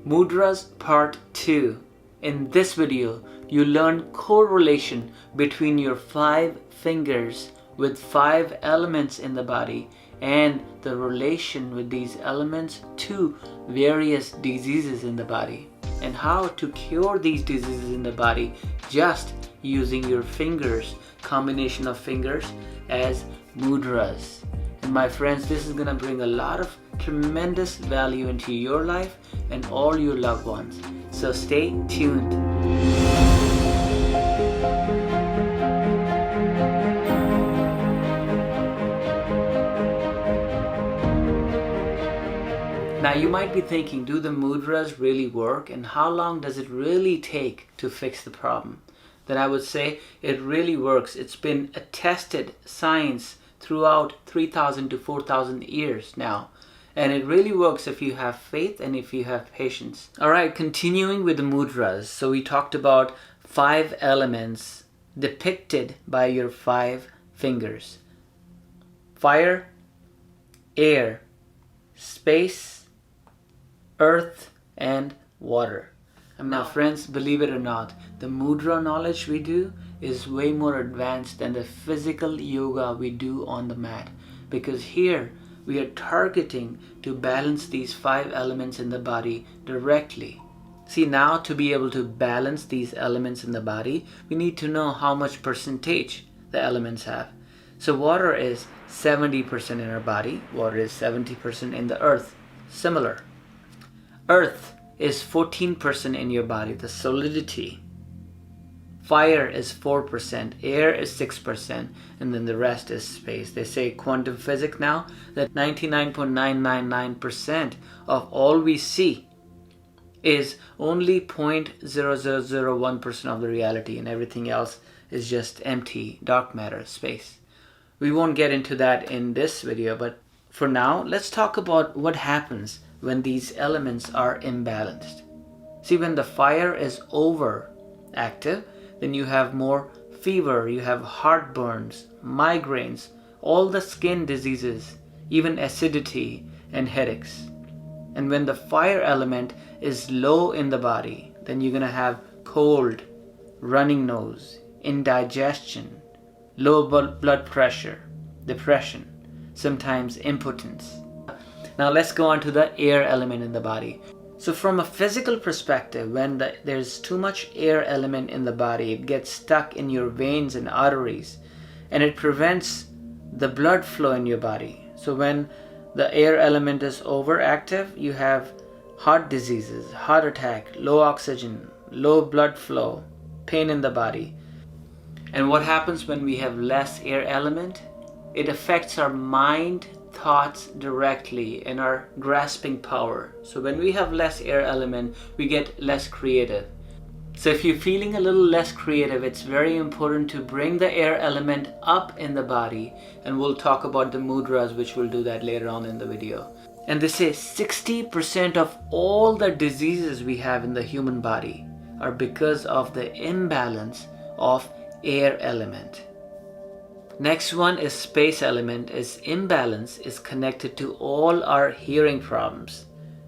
Mudras Part 2. In this video, you learn correlation between your 5 fingers with 5 elements in the body and the relation with these elements to various diseases in the body, and how to cure these diseases in the body just using your fingers, combination of fingers as mudras. And my friends, this is going to bring a lot of tremendous value into your life and all your loved ones. So stay tuned. Now you might be thinking, do the mudras really work, and how long does it really take to fix the problem? Then I would say it really works. It's been attested science throughout 3,000 to 4,000 years now. And it really works if you have faith and if you have patience. Alright, continuing with the mudras. So we talked about 5 elements depicted by your 5 fingers. Fire, air, space, earth, and water. And now friends, believe it or not, the mudra knowledge we do is way more advanced than the physical yoga we do on the mat, because here we are targeting to balance these 5 elements in the body directly. See, now to be able to balance these elements in the body, we need to know how much percentage the elements have. So water is 70% in our body, water is 70% in the earth. Similar. Earth is 14% in your body, the solidity. Fire is 4%, air is 6%, and then the rest is space. They say quantum physics now that 99.999% of all we see is only 0.0001% of the reality, and everything else is just empty, dark matter, space. We won't get into that in this video, but for now, let's talk about what happens when these elements are imbalanced. See, when the fire is overactive, then you have more fever, you have heartburns, migraines, all the skin diseases, even acidity and headaches. And when the fire element is low in the body, then you're going to have cold, running nose, indigestion, low blood pressure, depression, sometimes impotence. Now let's go on to the air element in the body. So from a physical perspective, when there's too much air element in the body, it gets stuck in your veins and arteries, and it prevents the blood flow in your body. So when the air element is overactive, you have heart diseases, heart attack, low oxygen, low blood flow, pain in the body. And what happens when we have less air element? It affects our mind, thoughts directly, and our grasping power. So when we have less air element, we get less creative. So if you're feeling a little less creative, it's very important to bring the air element up in the body, and we'll talk about the mudras, which we'll do that later on in the video. And they say 60% of all the diseases we have in the human body are because of the imbalance of air element. Next one is space element. Its imbalance is connected to all our hearing problems.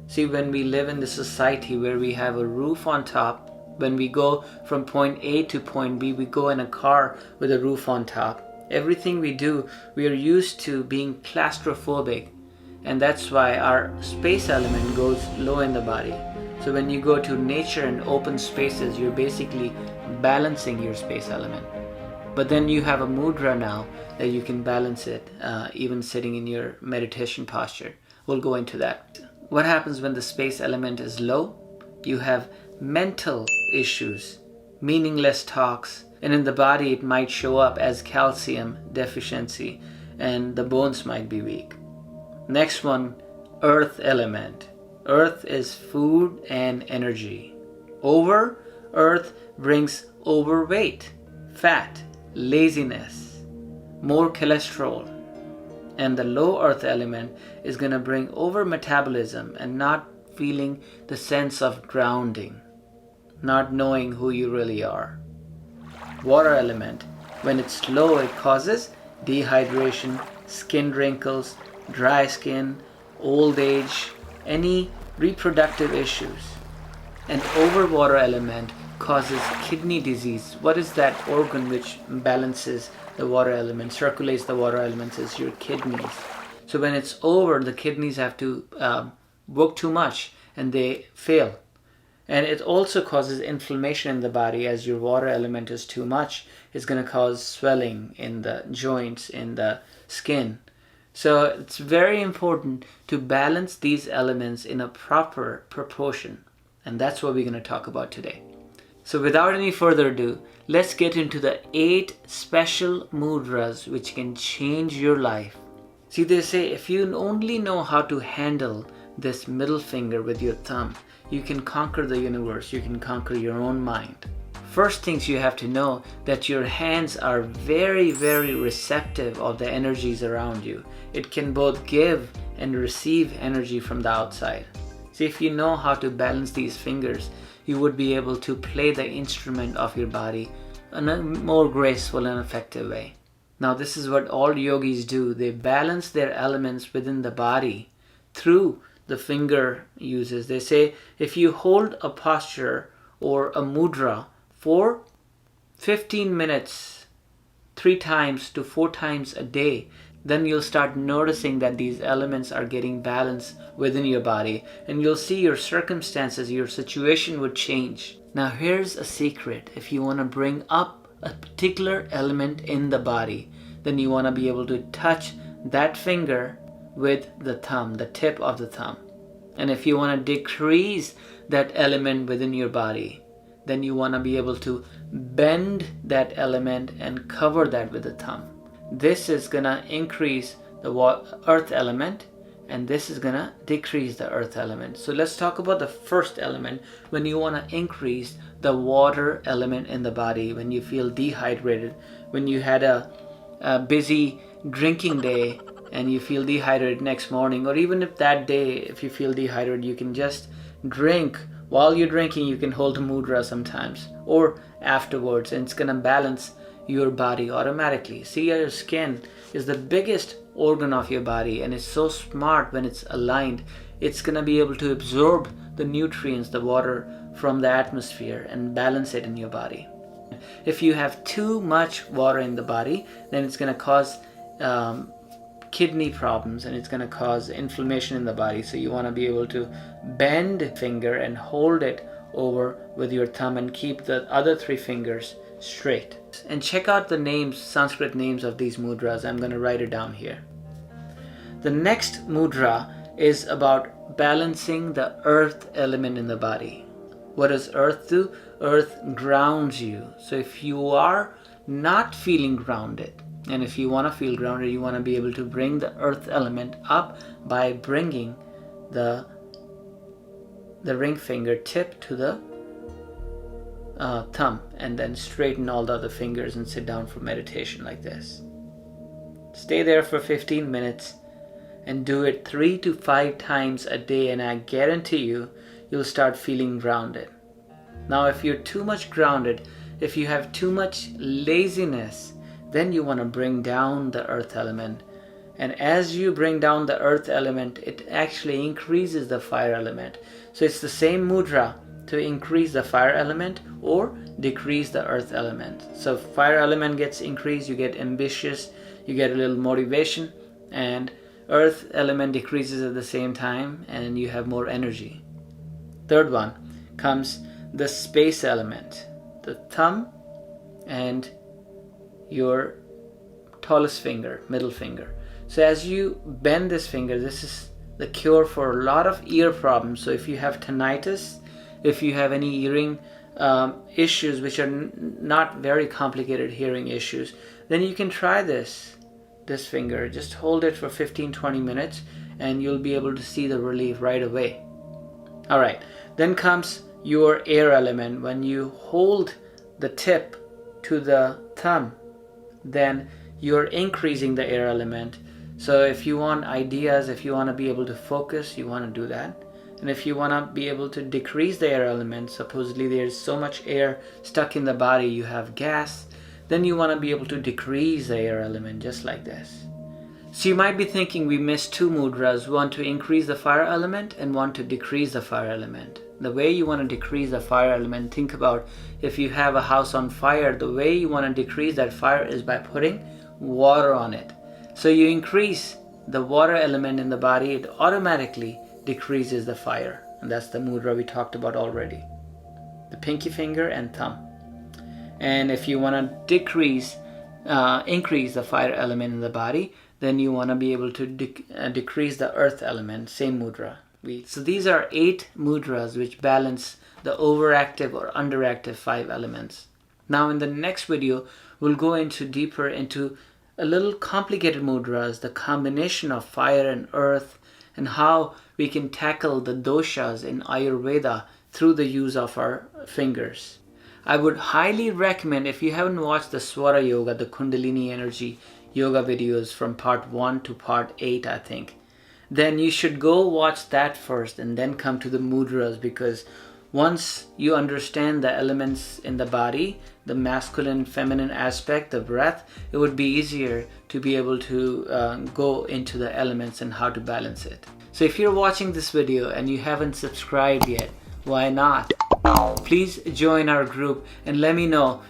See, when we live in the society where we have a roof on top, when we go from point A to point B, we go in a car with a roof on top. Everything we do, we are used to being claustrophobic, and that's why our space element goes low in the body. So when you go to nature and open spaces, you're basically balancing your space element. But then you have a mudra now that you can balance it, even sitting in your meditation posture. We'll go into that. What happens when the space element is low? You have mental issues, meaningless talks, and in the body it might show up as calcium deficiency, and the bones might be weak. Next one, earth element. Earth is food and energy. Earth brings overweight, fat, laziness, more cholesterol. And the low earth element is going to bring over metabolism and not feeling the sense of grounding, not knowing who you really are. Water element, when it's low, it causes dehydration, skin wrinkles, dry skin, old age, any reproductive issues. An over water element causes kidney disease. What is that organ which balances the water element, circulates the water elements? Is your kidneys. So when it's over, the kidneys have to work too much and they fail. And it also causes inflammation in the body. As your water element is too much, it's going to cause swelling in the joints, in the skin. So it's very important to balance these elements in a proper proportion. And that's what we're going to talk about today. So without any further ado, let's get into the 8 special mudras which can change your life. See, they say if you only know how to handle this middle finger with your thumb, you can conquer the universe, you can conquer your own mind. First things you have to know that your hands are very, very receptive of the energies around you. It can both give and receive energy from the outside. See, if you know how to balance these fingers, you would be able to play the instrument of your body in a more graceful and effective way. Now, this is what all yogis do. They balance their elements within the body through the finger uses. They say if you hold a posture or a mudra for 15 minutes, 3 times to 4 times a day, then you'll start noticing that these elements are getting balanced within your body, and you'll see your circumstances, your situation would change. Now here's a secret. If you want to bring up a particular element in the body, then you want to be able to touch that finger with the thumb, the tip of the thumb. And if you want to decrease that element within your body, then you want to be able to bend that element and cover that with the thumb. This is going to increase the earth element, and this is going to decrease the earth element. So let's talk about the first element. When you want to increase the water element in the body, when you feel dehydrated, when you had a busy drinking day and you feel dehydrated next morning, or even if that day, if you feel dehydrated, you can just drink. While you're drinking, you can hold a mudra sometimes or afterwards, and it's going to balance your body automatically. See, your skin is the biggest organ of your body, and it's so smart. When it's aligned, it's going to be able to absorb the nutrients, the water from the atmosphere, and balance it in your body. If you have too much water in the body, then it's going to cause kidney problems, and it's going to cause inflammation in the body. So you want to be able to bend the finger and hold it over with your thumb and keep the other 3 fingers straight. And check out the names, Sanskrit names of these mudras. I'm going to write it down here. The next mudra is about balancing the earth element in the body. What does earth do? Earth grounds you. So if you are not feeling grounded, and if you want to feel grounded, you want to be able to bring the earth element up by bringing the ring finger tip to the thumb, and then straighten all the other fingers and sit down for meditation like this. Stay there for 15 minutes and do it 3 to 5 times a day, and I guarantee you'll start feeling grounded. Now, if you're too much grounded, if you have too much laziness, then you want to bring down the earth element. And as you bring down the earth element, it actually increases the fire element. So it's the same mudra to increase the fire element or decrease the earth element. So fire element gets increased, you get ambitious, you get a little motivation, and earth element decreases at the same time, and you have more energy. Third one comes the space element, the thumb and your tallest finger, middle finger. So as you bend this finger, this is the cure for a lot of ear problems. So if you have tinnitus, if you have any hearing issues which are not very complicated hearing issues, then you can try this finger. Just hold it for 15-20 minutes and you'll be able to see the relief right away. All right, then comes your air element. When you hold the tip to the thumb, then you're increasing the air element. So if you want ideas, if you want to be able to focus, you want to do that. And if you want to be able to decrease the air element, supposedly there's so much air stuck in the body, you have gas, then you want to be able to decrease the air element just like this. So you might be thinking we missed 2 mudras, one to increase the fire element and one to decrease the fire element. The way you want to decrease the fire element, think about if you have a house on fire, the way you want to decrease that fire is by putting water on it. So you increase the water element in the body, it automatically decreases the fire. And that's the mudra we talked about already. The pinky finger and thumb. And if you want to increase the fire element in the body, then you want to be able to decrease the earth element, same mudra. So these are 8 mudras which balance the overactive or underactive 5 elements. Now in the next video, we'll go deeper into a little complicated mudras, the combination of fire and earth, and how we can tackle the doshas in Ayurveda through the use of our fingers. I would highly recommend, if you haven't watched the Swara Yoga, the Kundalini Energy Yoga videos from part 1 to part 8, I think, then you should go watch that first and then come to the mudras, because once you understand the elements in the body, the masculine, feminine aspect, the breath, it would be easier to be able to go into the elements and how to balance it. So if you're watching this video and you haven't subscribed yet, why not? Please join our group and let me know,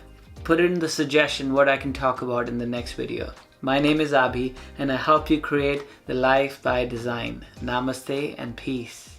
put it in the suggestion what I can talk about in the next video. My name is Abhi and I help you create the life by design. Namaste and peace.